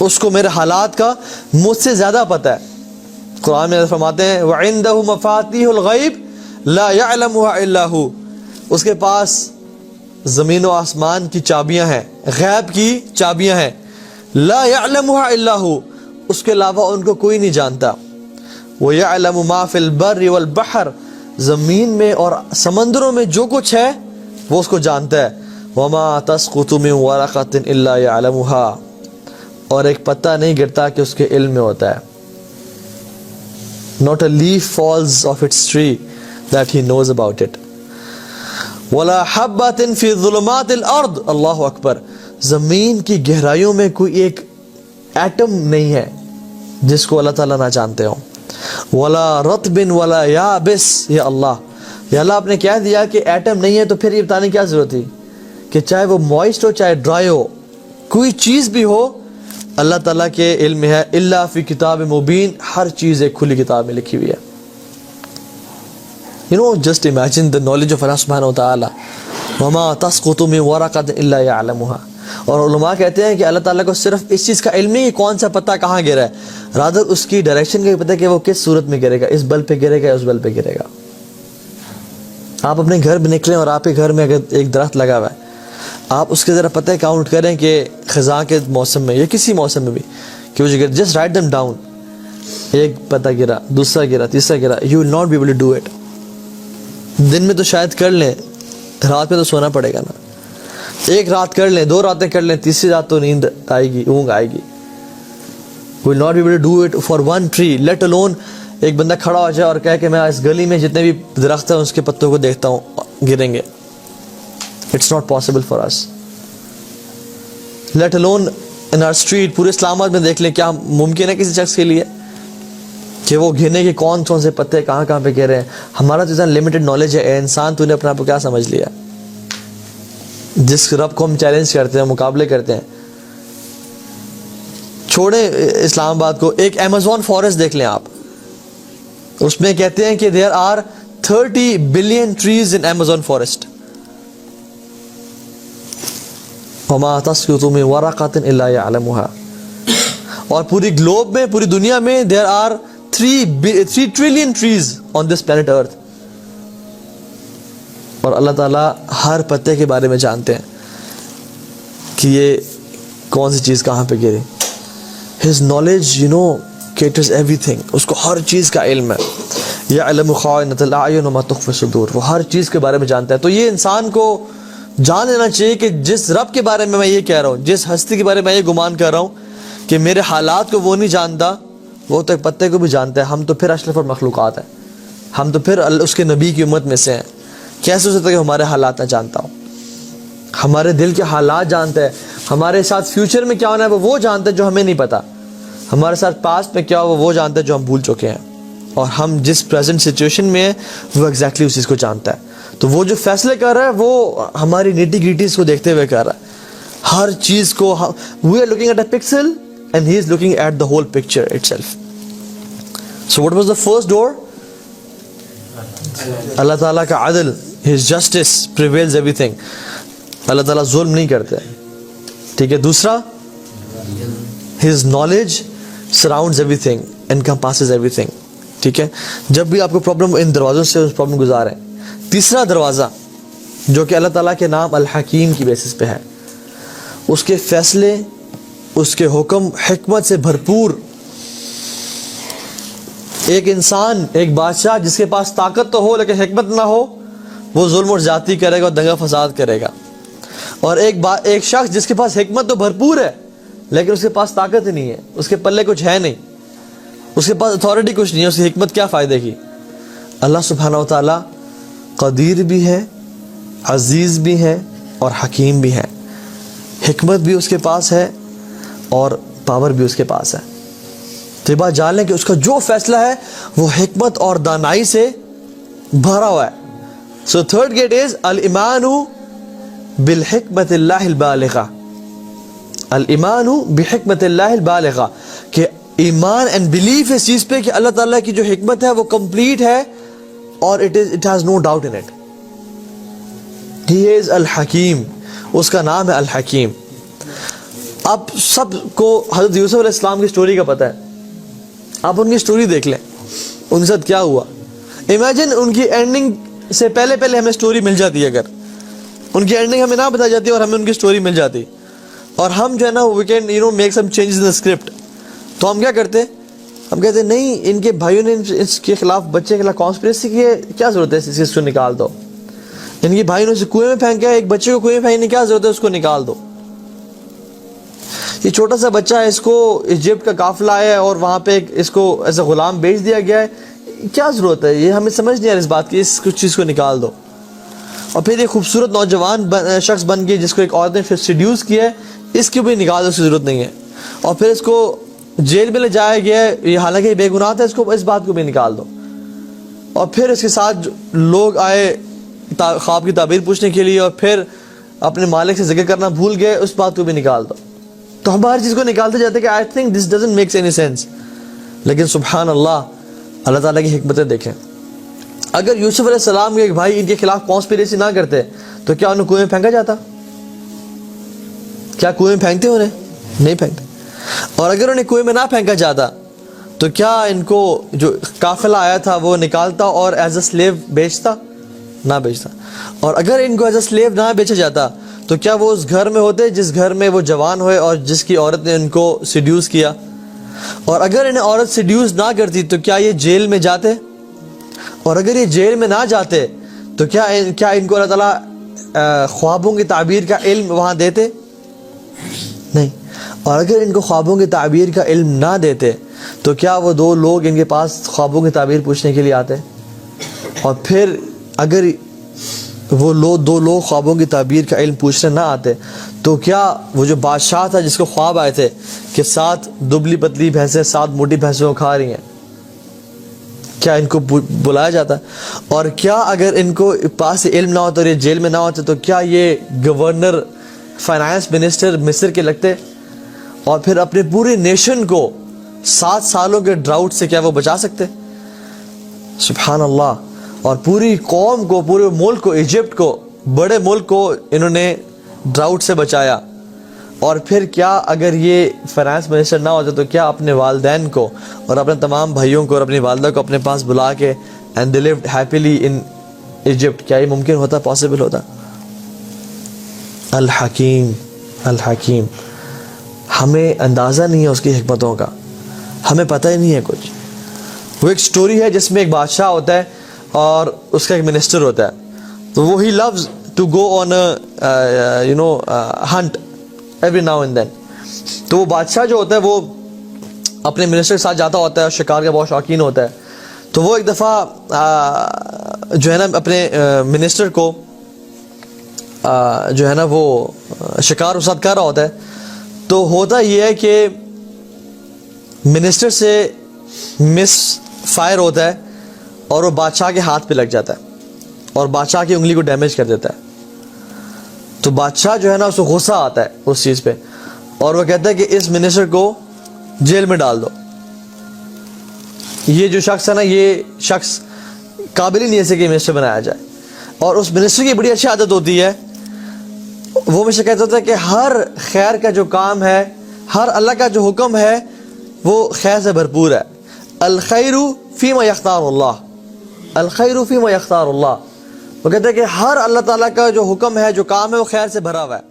اس کو میرے حالات کا مجھ سے زیادہ پتہ ہے. قرآن میں فرماتے ہیں وَعِندَهُ مَفَاتِيحُ الْغَيْبِ لَا يَعْلَمُهَا إِلَّا هُوَ, اس کے پاس زمین و آسمان کی چابیاں ہیں, غیب کی چابیاں ہیں. لا يعلمها الا هو, اس کے علاوہ ان کو کوئی نہیں جانتا. وَيَعْلَمُ مَا فِي الْبَرِّ وَالْبَحْرِ, زمین میں اور سمندروں میں جو کچھ ہے وہ اس کو جانتا ہے. وَمَا تَسْقُطُ مِنْ وَرَقَةٍ إِلَّا يَعْلَمُهَا, اور ایک پتا نہیں گرتا کہ اس کے علم میں ہوتا ہے. Not a leaf falls off its tree that he knows about it. وَلَا حَبَّةٍ فِي ظُلُمَاتِ الْأَرْضِ, اللہ اکبر, زمین کی گہرائیوں میں کوئی ایک ایٹم نہیں ہے جس کو اللہ تعالیٰ نہ جانتے ہوں. وَلَا رَطْبٍ وَلَا يَابِسٍ, یا اللہ آپ نے کہہ دیا کہ ایٹم نہیں ہے, تو پھر یہ بتانے کی کیا ضرورت تھی کہ چاہے وہ موئسٹ ہو چاہے ڈرائی ہو, کوئی چیز بھی ہو اللہ تعالیٰ کے علم میں ہے. الا فی کتاب مبین, ہر چیز ایک کھلی کتاب میں لکھی ہوئی ہے. Just imagine the knowledge of Allah subhanahu wa ta'ala. وَمَا تَسْقُطُ مِنْ وَرَقَةٍ إِلَّا يَعْلَمُهَا. اور علماء کہتے ہیں کہ اللہ تعالیٰ کو صرف اس چیز کا علم نہیں کہ کون سا پتا کہاں گرا ہے, رادر اس کی ڈائریکشن کا بھی پتہ ہے کہ وہ کس صورت میں گرے گا, اس بل پہ گرے گا یا اس بل پہ گرے گا. آپ اپنے گھر میں نکلیں اور آپ کے گھر میں اگر ایک درخت لگا ہوا ہے, آپ اس کے ذرا پتہ کاؤنٹ کریں کہ خزاں کے موسم میں یا کسی موسم میں بھی کہ وہ جو جسٹ رائٹ دم ڈاؤن, ایک پتا گرا, دوسرا گرا, تیسرا گرا, you will not be able to do it. دن میں تو شاید کر لیں, رات میں تو سونا پڑے گا نا. ایک رات کر لیں, 2 راتیں کر لیں, تیسری رات تو نیند آئے گی, اونگ آئے گی. We will not be able to do it for one tree, let alone ایک بندہ کھڑا ہو جائے اور کہے کہ میں اس گلی میں جتنے بھی درخت ہیں اس کے پتوں کو دیکھتا ہوں گریں گے. It's not possible for us. Let alone in our street, پورے اسلام آباد میں دیکھ لیں, کیا ممکن ہے کسی شخص کے لیے کہ وہ گرنے کے کون سے پتے کہاں کہاں پہ گر رہے ہیں. ہمارا تو اتنا لمیٹڈ نالج ہے. اے انسان, تو نے اپنے آپ کو کیا سمجھ لیا؟ جس رب کو ہم چیلنج کرتے ہیں, مقابلے کرتے ہیں. چھوڑیں اسلام آباد کو, ایک ایمیزون فارسٹ دیکھ لیں آپ, اس میں کہتے ہیں کہ there are 30 billion trees in Amazon forest. وَمَا تَسْقُطُ مِنْ وَرَقَةٍ إِلَّا يَعْلَمُهَا, اور پوری گلوب میں, پوری دنیا میں there are 3 trillion trees on this planet earth. اور اللہ تعالیٰ ہر پتے کے بارے میں جانتے ہیں کہ یہ کون سی چیز کہاں پہ گری. ہز نالج caters everything, اس کو ہر چیز کا علم ہے. یعلم خائنۃ الاعین وما تخفی الصدور, وہ ہر چیز کے بارے میں جانتا ہے. تو یہ انسان کو جان لینا چاہیے کہ جس رب کے بارے میں یہ کہہ رہا ہوں, جس ہستی کے بارے میں یہ گمان کر رہا ہوں کہ میرے حالات کو وہ نہیں جانتا, وہ تو ایک پتے کو بھی جانتا ہے. ہم تو پھر اشرف المخلوقات ہیں, ہم تو پھر اس کے نبی کی امت میں سے ہیں. کیسے ہو سکتا ہے کہ ہمارے حالات نہ جانتا ہوں؟ ہمارے دل کے حالات جانتا ہے, ہمارے ساتھ فیوچر میں کیا ہونا ہے وہ جانتا ہے جو ہمیں نہیں پتا, ہمارے ساتھ پاسٹ میں کیا ہو وہ جانتا ہے جو ہم بھول چکے ہیں, اور ہم جس پریزنٹ سچویشن میں ہیں وہ ایگزیکٹلی اس چیز کو جانتا ہے. تو وہ جو فیصلے کر رہا ہے وہ ہماری نیٹی گریٹیز کو دیکھتے ہوئے کر رہا ہے, ہر چیز کو. We are looking at a pixel and he is looking at the whole picture itself. So what was the first door? اللہ تعالیٰ کا عدل, his justice prevails everything. اللہ تعالیٰ ظلم نہیں کرتے, ٹھیک ہے. دوسرا, his knowledge surrounds everything, encompasses everything, ٹھیک ہے. جب بھی آپ کو پرابلم, ان دروازوں سے اس پرابلم گزاریں. تیسرا دروازہ جو کہ اللہ تعالیٰ کے نام الحکیم کی بیسس پہ ہے, اس کے فیصلے, اس کے حکم حکمت سے بھرپور. ایک انسان, ایک بادشاہ جس کے پاس طاقت تو ہو لیکن حکمت نہ ہو, وہ ظلم اور زیادتی کرے گا اور دنگا فساد کرے گا. اور ایک شخص جس کے پاس حکمت تو بھرپور ہے لیکن اس کے پاس طاقت نہیں ہے, اس کے پلے کچھ ہے نہیں, اس کے پاس اتھارٹی کچھ نہیں ہے, اس کی حکمت کیا فائدے کی؟ اللہ سبحانہ و تعالیٰ قدیر بھی ہے, عزیز بھی ہے اور حکیم بھی ہے. حکمت بھی اس کے پاس ہے اور پاور بھی اس کے پاس ہے. تو یہ بات جان لیں کہ اس کا جو فیصلہ ہے وہ حکمت اور دانائی سے بھرا ہوا ہے. سو تھرڈ گیٹ از الایمان بالحکمت اللہ البالغہ. الایمان بحکمت اللہ البالغہ, کہ ایمان اینڈ بلیف اس چیز پہ کہ اللہ تعالیٰ کی جو حکمت ہے وہ کمپلیٹ ہے اور it has no doubt in it. He is الحکیم, اس کا نام ہے الحکیم. آپ سب کو حضرت یوسف علیہ السلام کی سٹوری کا پتہ ہے, آپ ان کی سٹوری دیکھ لیں ان کے ساتھ کیا ہوا. امیجن ان کی اینڈنگ سے پہلے پہلے ہمیں سٹوری مل جاتی, اگر ان کی اینڈنگ ہمیں نہ بتائی جاتی اور ہمیں ان کی سٹوری مل جاتی, اور ہم جو ہے نا we can make some changes in the script, تو ہم کیا کرتے, ہم کہتے نہیں ان کے بھائیوں نے اس کے خلاف, بچے کے خلاف کانسپریسی کی ہے, کیا ضرورت ہے اس چیز کو نکال دو. ان کے بھائی نے اسے کنویں میں پھینکا ہے, ایک بچے کو کنویں میں پھینکنے کی کیا ضرورت ہے, اس کو نکال دو. یہ چھوٹا سا بچہ ہے, اس کو ایجپٹ کا قافلہ آیا ہے اور وہاں پہ اس کو ایز اے غلام بیچ دیا گیا ہے, کیا ضرورت ہے, یہ ہمیں سمجھ نہیں آ رہی اس بات کی, اس کچھ چیز کو نکال دو. اور پھر ایک خوبصورت نوجوان شخص بن گئی جس کو ایک عورت نے سیڈیوس کیا ہے, اس کی بھی نکال دو, اس کی ضرورت نہیں ہے. اور پھر اس کو جیل میں لے جایا گیا ہے, یہ حالانکہ بے گناہ تھا, اس کو اس بات کو بھی نکال دو. اور پھر اس کے ساتھ لوگ آئے خواب کی تعبیر پوچھنے کے لیے, اور پھر اپنے مالک سے ذکر کرنا بھول گئے, اس بات کو بھی نکال دو. تو ہم ہر چیز کو نکالتے جاتے کہ I think this doesn't makes any sense. لیکن سبحان اللہ, اللہ تعالیٰ کی حکمتیں دیکھیں. اگر یوسف علیہ السلام کے ایک بھائی ان کے خلاف کانسپریسی نہ کرتے تو کیا انہیں کنویں میں پھینکا جاتا؟ کیا کنویں میں پھینکتے انہیں؟ نہیں پھینکتے. اور اگر انہیں کنویں میں نہ پھینکا جاتا تو کیا ان کو جو قافلہ آیا تھا وہ نکالتا اور ایز اے سلیو بیچتا؟ نہ بیچتا. اور اگر ان کو ایز اے سلیو نہ بیچا جاتا تو کیا وہ اس گھر میں ہوتے جس گھر میں وہ جوان ہوئے اور جس کی عورت نے ان کو سیڈیوس کیا؟ اور اگر انہیں عورت سیڈیوس نہ کرتی تو کیا یہ جیل میں جاتے؟ اور اگر یہ جیل میں نہ جاتے تو کیا ان کو اللہ تعالیٰ خوابوں کی تعبیر کا علم وہاں دیتے؟ نہیں. اور اگر ان کو خوابوں کی تعبیر کا علم نہ دیتے تو کیا وہ دو لوگ ان کے پاس خوابوں کی تعبیر پوچھنے کے لیے آتے؟ اور پھر اگر وہ دو لوگ خوابوں کی تعبیر کا علم پوچھنے نہ آتے تو کیا وہ جو بادشاہ تھا جس کو خواب آئے تھے کہ 7 دبلی پتلی بھینسیں 7 موٹی بھینسوں کو کھا رہی ہیں, کیا ان کو بلایا جاتا؟ اور کیا اگر ان کو پاس علم نہ ہوتا اور یہ جیل میں نہ ہوتے تو کیا یہ گورنر فائنانس منسٹر مصر کے لگتے؟ اور پھر اپنے پورے نیشن کو 7 سالوں کے ڈراؤٹ سے کیا وہ بچا سکتے؟ سبحان اللہ. اور پوری قوم کو, پورے ملک کو, ایجپٹ کو, بڑے ملک کو انہوں نے ڈراؤٹ سے بچایا. اور پھر کیا اگر یہ فائنانس منسٹر نہ ہوتا تو کیا اپنے والدین کو اور اپنے تمام بھائیوں کو اور اپنی والدہ کو اپنے پاس بلا کے and they lived happily in Egypt, کیا یہ ممکن ہوتا, پاسبل ہوتا؟ الحکیم, الحکیم. ہمیں اندازہ نہیں ہے اس کی حکمتوں کا, ہمیں پتہ ہی نہیں ہے کچھ. وہ ایک سٹوری ہے جس میں ایک بادشاہ ہوتا ہے اور اس کا ایک منسٹر ہوتا ہے, تو وہ ہی loves to go on hunt every now and then. تو وہ بادشاہ جو ہوتا ہے وہ اپنے منسٹر کے ساتھ جاتا ہوتا ہے اور شکار کا بہت شوقین ہوتا ہے. تو وہ ایک دفعہ جو ہے نا اپنے منسٹر کو جو ہے نا وہ شکار اس ساتھ کر رہا ہوتا ہے. تو ہوتا یہ ہے کہ منسٹر سے مس فائر ہوتا ہے اور وہ بادشاہ کے ہاتھ پہ لگ جاتا ہے اور بادشاہ کی انگلی کو ڈیمیج کر دیتا ہے. تو بادشاہ جو ہے نا اس کو غصہ آتا ہے اس چیز پہ اور وہ کہتا ہے کہ اس منسٹر کو جیل میں ڈال دو. یہ جو شخص ہے نا, یہ شخص قابل ہی نہیں ہے کہ منسٹر بنایا جائے. اور اس منسٹر کی بڑی اچھی عادت ہوتی ہے, وہ ہمیشہ کہتا ہوتا ہے کہ ہر خیر کا جو کام ہے, ہر اللہ کا جو حکم ہے وہ خیر سے بھرپور ہے. الخیر فیما یختار اللہ, الخیر فیما یختار اللہ. وہ کہتا ہے کہ ہر اللہ تعالیٰ کا جو حکم ہے, جو کام ہے, وہ خیر سے بھرا ہوا ہے.